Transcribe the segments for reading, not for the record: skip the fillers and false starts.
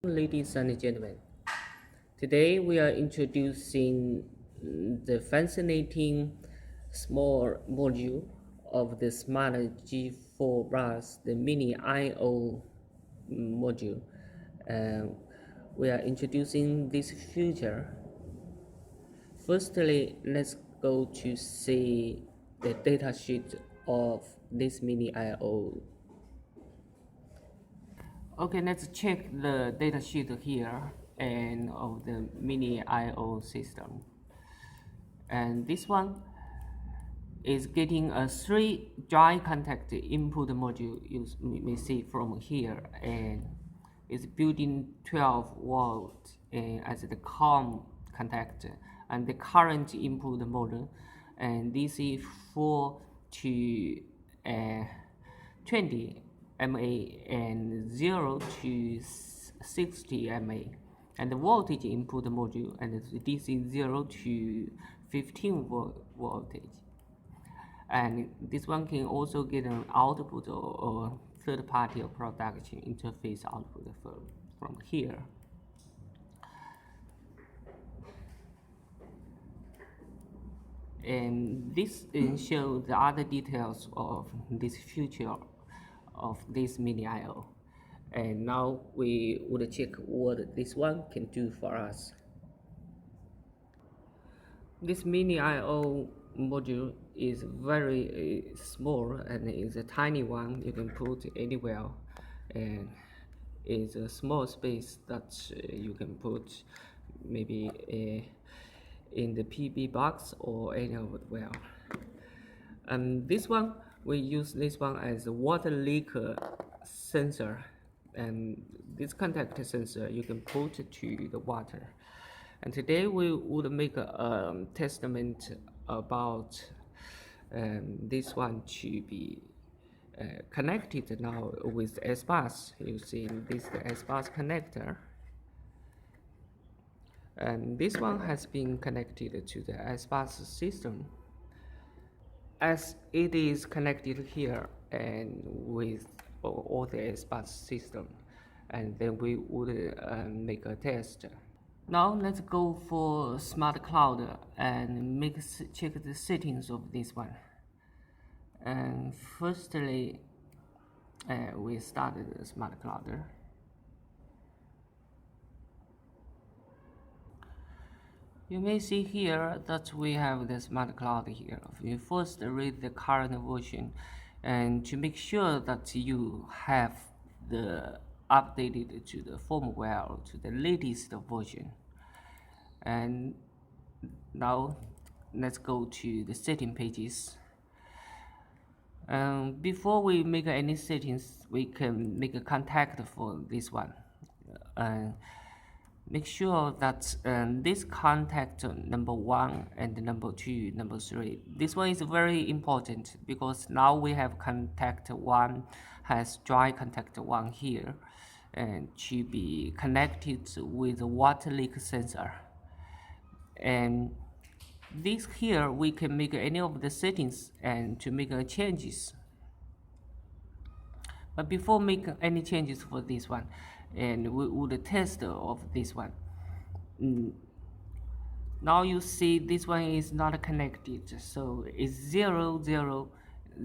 Ladies and gentlemen, today we are introducing the fascinating small module of the Smart G4 Bus, the Mini I/O module. Uh, we are introducing this feature. Firstly, let's go to see the datasheet of this Mini I/O. Okay, let's check the datasheet here and of the Mini I/O system. And this one is getting a 3 dry contact input module you may see from here, and it's building 12 volt as the COM contact and the current input module, and this is 4 to 20 mA and 0 to 60 mA, and the voltage input module, and this is 0 to 15 voltage. And this one can also get an output or third party or production interface output from here. And this shows the other details of this feature of this Mini I/O. And now we would check what this one can do for us. This Mini I/O module is very small and is a tiny one you can put anywhere, and is a small space that you can put maybe in the PB box or anywhere. And this one, we use this one as a water leak sensor, and this contact sensor you can put to the water. And today we would make a testament about this one to be connected now with the S-Bus. You see this the S-Bus connector, and this one has been connected to the S-Bus system. As it is connected here and with all the S-Bus system, and then we would make a test. Now let's go for Smart Cloud and check the settings of this one. And firstly, we started the Smart Cloud. You may see here that we have the Smart Cloud here. We first read the current version, and to make sure that you have the updated to the firmware to the latest version. And now let's go to the setting pages. Before we make any settings, we can make a contact for this one. Make sure that this contact number 1 and number 2, number 3, this one is very important, because now we have contact 1 has dry contact 1 here, and to be connected with the water leak sensor. And this here we can make any of the settings and to make changes. But before making any changes for this one, and we would test of this one. Now you see this one is not connected, so it's 0, 0,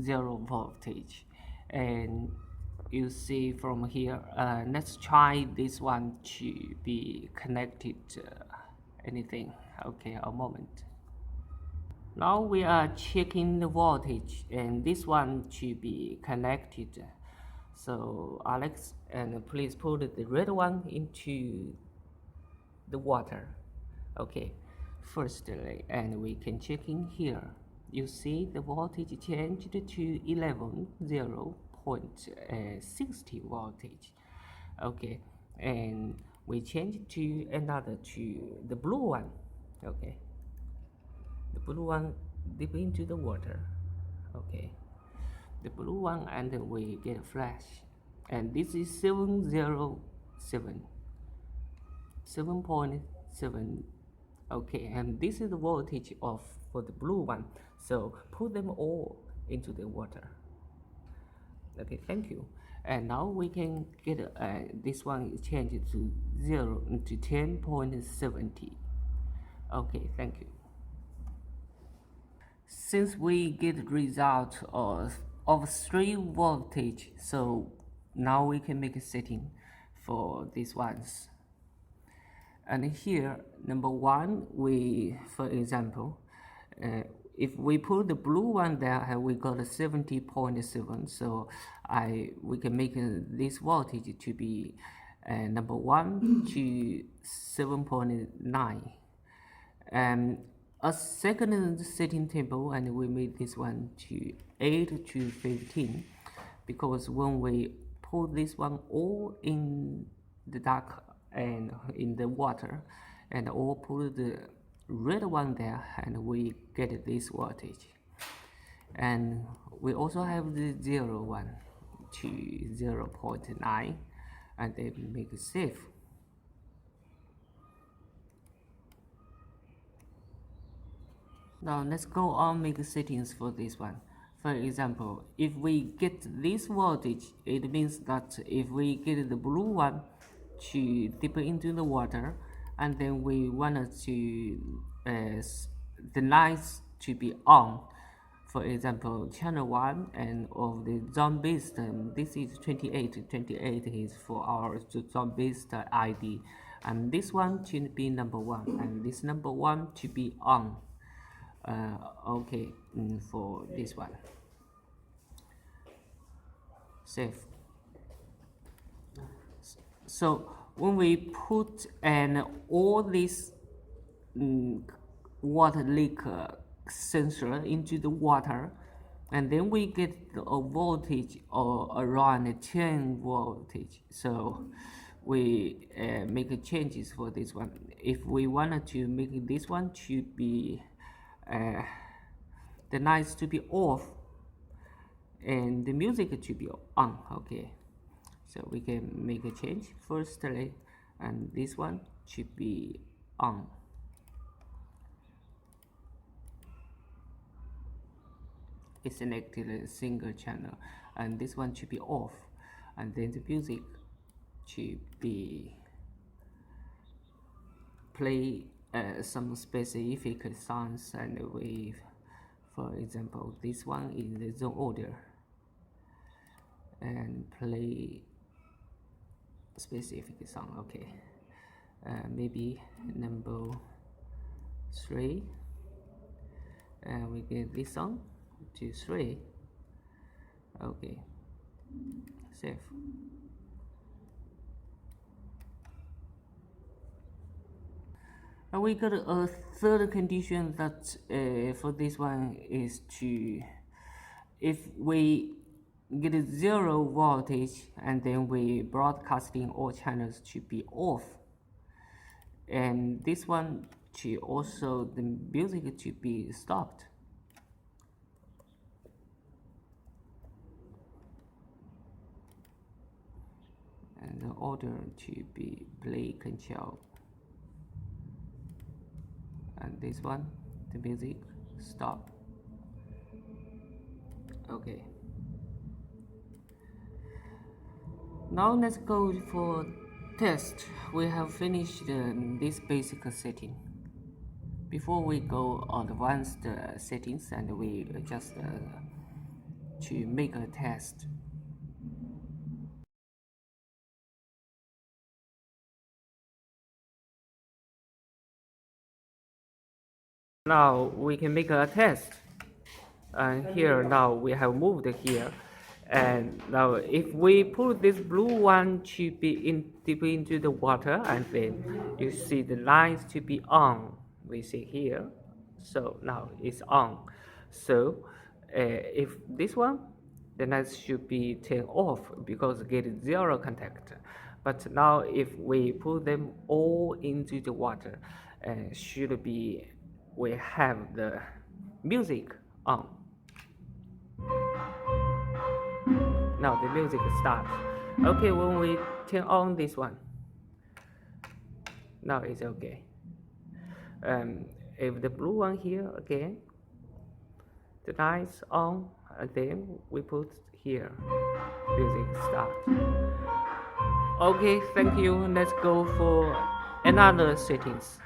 0 voltage. And you see from here, let's try this one to be connected anything. Okay, a moment. Now we are checking the voltage, and this one to be connected. So Alex, and please put the red one into the water. Okay, firstly, and we can check in here. You see the voltage changed to 11.0.60 voltage. Okay, and we change to another, to the blue one. Okay, the blue one dip into the water. Okay, the blue one, and then we get a flash, and this is 707, 7.7. Okay, and this is the voltage of for the blue one, so put them all into the water. Okay, thank you. And now we can get this one is changed to 0 to 10.70. Okay, thank you. Since we get result of 3 voltage, so now we can make a setting for these ones. And here, number one, for example, if we put the blue one there, we got a 70.7. So we can make this voltage to be number one to 7.9. And a second setting table, and we made this one to 8 to 15, because when we put this one all in the dark and in the water, and all put the red one there, and we get this voltage. And we also have the 0 one to 0.9, and then make it safe. Now let's go on make settings for this one. For example, if we get this voltage, it means that if we get the blue one to dip into the water, and then we wanted to the lights to be on. For example, channel 1 and of the zone-based, this is 28. 28 is for our zone-based ID, and this one should be number 1, and this number 1 to be on. Okay, for this one, save. So when we put all this water leak sensor into the water, and then we get a voltage around 10 voltage. So we make changes for this one. If we wanted to make this one to be the lights to be off and the music to be on. Okay, so we can make a change firstly, and this one should be on. It's selected a single channel, and this one should be off, and then the music should be play some specific sounds and wave. For example, this one is the zone order, and play specific song. Okay, maybe number 3, and we get this song to 3. Okay, save. And we got a third condition that for this one is to, if we get a 0 voltage, and then we broadcasting all channels to be off, and this one to also the music to be stopped. And the order to be play control, and this one the music stop. Okay, now let's go for test. We have finished this basic setting. Before we go advanced settings, and we just to make a test. Now we can make a test, and here now we have moved here, and now if we put this blue one to be deep into the water, and then you see the lines to be on, we see here, so now it's on. So if this one, the lights should be turned off because get 0 contact. But now if we put them all into the water, should be we have the music on. Now the music starts. Okay, when we turn on this one, now it's okay. If the blue one here again, the lights on, and then we put here. Music start. Okay, thank you. Let's go for another settings.